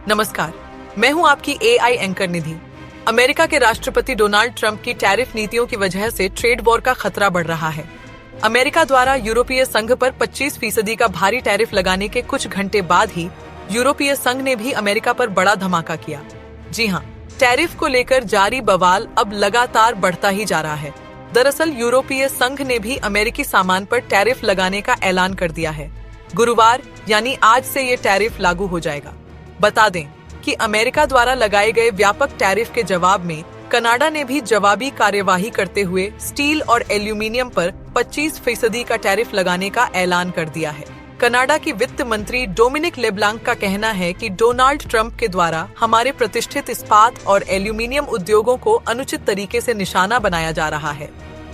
नमस्कार, मैं हूं आपकी एआई एंकर निधि। अमेरिका के राष्ट्रपति डोनाल्ड ट्रंप की टैरिफ नीतियों की वजह से ट्रेड वॉर का खतरा बढ़ रहा है। अमेरिका द्वारा यूरोपीय संघ पर 25% का भारी टैरिफ लगाने के कुछ घंटे बाद ही यूरोपीय संघ ने भी अमेरिका पर बड़ा धमाका किया। जी हाँ, टैरिफ को लेकर जारी बवाल अब लगातार बढ़ता ही जा रहा है। दरअसल यूरोपीय संघ ने भी अमेरिकी सामान पर टैरिफ लगाने का ऐलान कर दिया है। गुरुवार यानी आज से ये टैरिफ लागू हो जाएगा। बता दें कि अमेरिका द्वारा लगाए गए व्यापक टैरिफ के जवाब में कनाडा ने भी जवाबी कार्यवाही करते हुए स्टील और एल्यूमीनियम पर 25% का टैरिफ लगाने का ऐलान कर दिया है। कनाडा की वित्त मंत्री डोमिनिक लेब्लांक का कहना है कि डोनाल्ड ट्रंप के द्वारा हमारे प्रतिष्ठित इस्पात और एल्यूमीनियम उद्योगों को अनुचित तरीके से निशाना बनाया जा रहा है,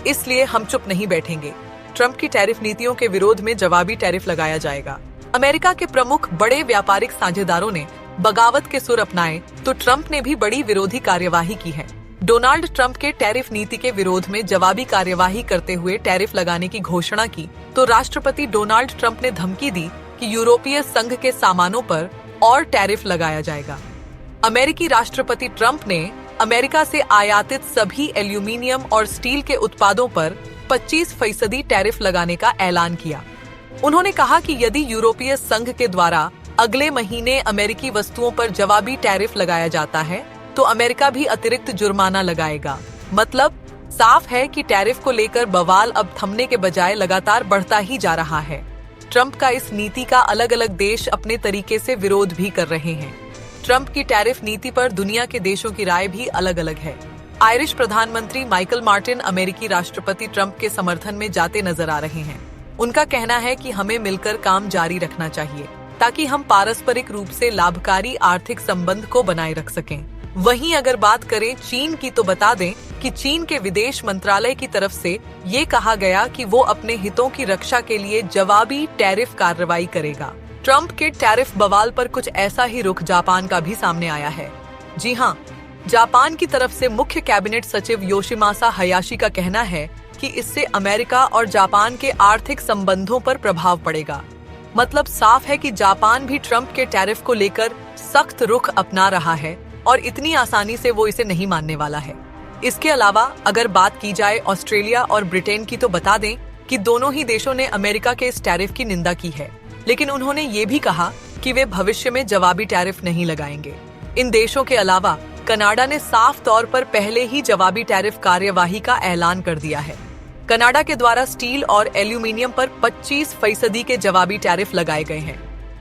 इसलिए हम चुप नहीं बैठेंगे। ट्रंप की टैरिफ नीतियों के विरोध में जवाबी टैरिफ लगाया जाएगा। अमेरिका के प्रमुख बड़े व्यापारिक साझेदारों ने बगावत के सुर अपनाए तो ट्रंप ने भी बड़ी विरोधी कार्यवाही की है। डोनाल्ड ट्रंप के टैरिफ नीति के विरोध में जवाबी कार्यवाही करते हुए टैरिफ लगाने की घोषणा की तो राष्ट्रपति डोनाल्ड ट्रंप ने धमकी दी कि यूरोपीय संघ के सामानों पर और टैरिफ लगाया जाएगा। अमेरिकी राष्ट्रपति ट्रंप ने अमेरिका से आयातित सभी एल्यूमीनियम और स्टील के उत्पादों पर 25% टैरिफ लगाने का ऐलान किया। उन्होंने कहा कि यदि यूरोपीय संघ के द्वारा अगले महीने अमेरिकी वस्तुओं पर जवाबी टैरिफ लगाया जाता है तो अमेरिका भी अतिरिक्त जुर्माना लगाएगा। मतलब साफ है कि टैरिफ को लेकर बवाल अब थमने के बजाय लगातार बढ़ता ही जा रहा है। ट्रंप का इस नीति का अलग अलग देश अपने तरीके से विरोध भी कर रहे हैं। ट्रंप की टैरिफ नीति पर दुनिया के देशों की राय भी अलग अलग है। आयरिश प्रधानमंत्री माइकल मार्टिन अमेरिकी राष्ट्रपति ट्रंप के समर्थन में जाते नजर आ रहे हैं। उनका कहना है कि हमें मिलकर काम जारी रखना चाहिए ताकि हम पारस्परिक रूप से लाभकारी आर्थिक संबंध को बनाए रख सकें। वहीं अगर बात करें चीन की तो बता दें कि चीन के विदेश मंत्रालय की तरफ से ये कहा गया कि वो अपने हितों की रक्षा के लिए जवाबी टैरिफ कार्रवाई करेगा। ट्रंप के टैरिफ बवाल पर कुछ ऐसा ही रुख जापान का भी सामने आया है। जी हाँ, जापान की तरफ से मुख्य कैबिनेट सचिव योशिमासा हयाशी का कहना है कि इससे अमेरिका और जापान के आर्थिक संबंधों पर प्रभाव पड़ेगा। मतलब साफ है कि जापान भी ट्रंप के टैरिफ को लेकर सख्त रुख अपना रहा है और इतनी आसानी से वो इसे नहीं मानने वाला है। इसके अलावा अगर बात की जाए ऑस्ट्रेलिया और ब्रिटेन की तो बता दें कि दोनों ही देशों ने अमेरिका के इस टैरिफ की निंदा की है, लेकिन उन्होंने ये भी कहा कि वे भविष्य में जवाबी टैरिफ नहीं लगाएंगे। इन देशों के अलावा कनाडा ने साफ तौर पर पहले ही जवाबी टैरिफ कार्यवाही का ऐलान कर दिया है। कनाडा के द्वारा स्टील और एल्यूमीनियम पर 25% के जवाबी टैरिफ लगाए गए हैं।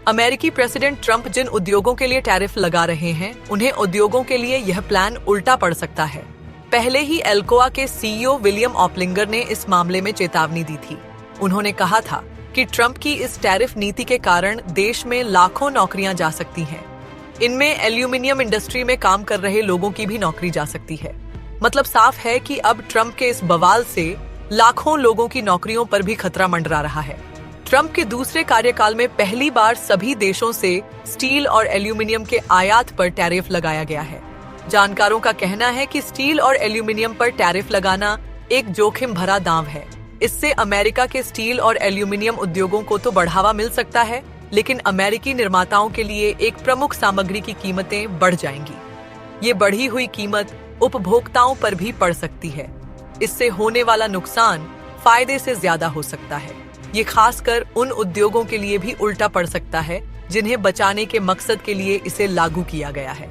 अमेरिकी प्रेसिडेंट ट्रंप जिन उद्योगों के लिए टैरिफ लगा रहे हैं उन्हें उद्योगों के लिए यह प्लान उल्टा पड़ सकता है। पहले ही एल्कोआ के सीईओ विलियम ऑपलिंगर ने इस मामले में चेतावनी दी थी। उन्होंने कहा था कि ट्रंप की इस टैरिफ नीति के कारण देश में लाखों नौकरियां जा सकती हैं। इनमें एल्यूमीनियम इंडस्ट्री में काम कर रहे लोगों की भी नौकरी जा सकती है। मतलब साफ है कि अब ट्रंप के इस बवाल से लाखों लोगों की नौकरियों पर भी खतरा मंडरा रहा है। ट्रंप के दूसरे कार्यकाल में पहली बार सभी देशों से स्टील और एल्यूमीनियम के आयात पर टैरिफ लगाया गया है। जानकारों का कहना है कि स्टील और एल्यूमीनियम पर टैरिफ लगाना एक जोखिम भरा दांव है। इससे अमेरिका के स्टील और एल्यूमीनियम उद्योगों को तो बढ़ावा मिल सकता है, लेकिन अमेरिकी निर्माताओं के लिए एक प्रमुख सामग्री की कीमतें बढ़ जाएंगी। ये बढ़ी हुई कीमत उपभोक्ताओं पर भी पड़ सकती है। इससे होने वाला नुकसान फायदे से ज्यादा हो सकता है। ये खासकर उन उद्योगों के लिए भी उल्टा पड़ सकता है जिन्हें बचाने के मकसद के लिए इसे लागू किया गया है।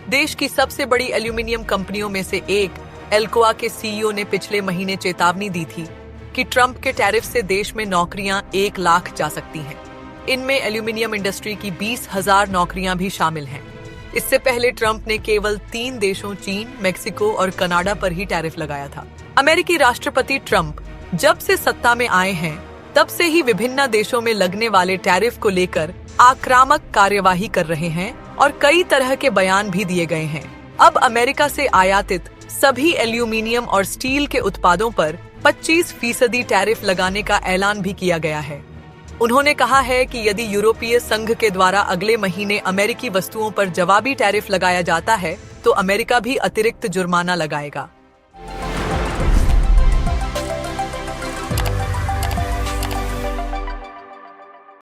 देश की सबसे बड़ी एल्यूमीनियम कंपनियों में से एक एल्कोआ के सीईओ ने पिछले महीने चेतावनी दी थी कि ट्रंप के टैरिफ से देश में नौकरियां 1 लाख जा सकती हैं। इनमें एल्यूमीनियम इंडस्ट्री की 20,000 नौकरियां भी शामिल हैं। इससे पहले ट्रंप ने केवल 3 देशों चीन, मेक्सिको और कनाडा पर ही टैरिफ लगाया था। अमेरिकी राष्ट्रपति ट्रंप जब से सत्ता में आए हैं तब से ही विभिन्न देशों में लगने वाले टैरिफ को लेकर आक्रामक कार्यवाही कर रहे हैं और कई तरह के बयान भी दिए गए हैं। अब अमेरिका से आयातित सभी एल्यूमीनियम और स्टील के उत्पादों पर 25% टैरिफ लगाने का ऐलान भी किया गया है। उन्होंने कहा है कि यदि यूरोपीय संघ के द्वारा अगले महीने अमेरिकी वस्तुओं पर जवाबी टैरिफ लगाया जाता है तो अमेरिका भी अतिरिक्त जुर्माना लगाएगा।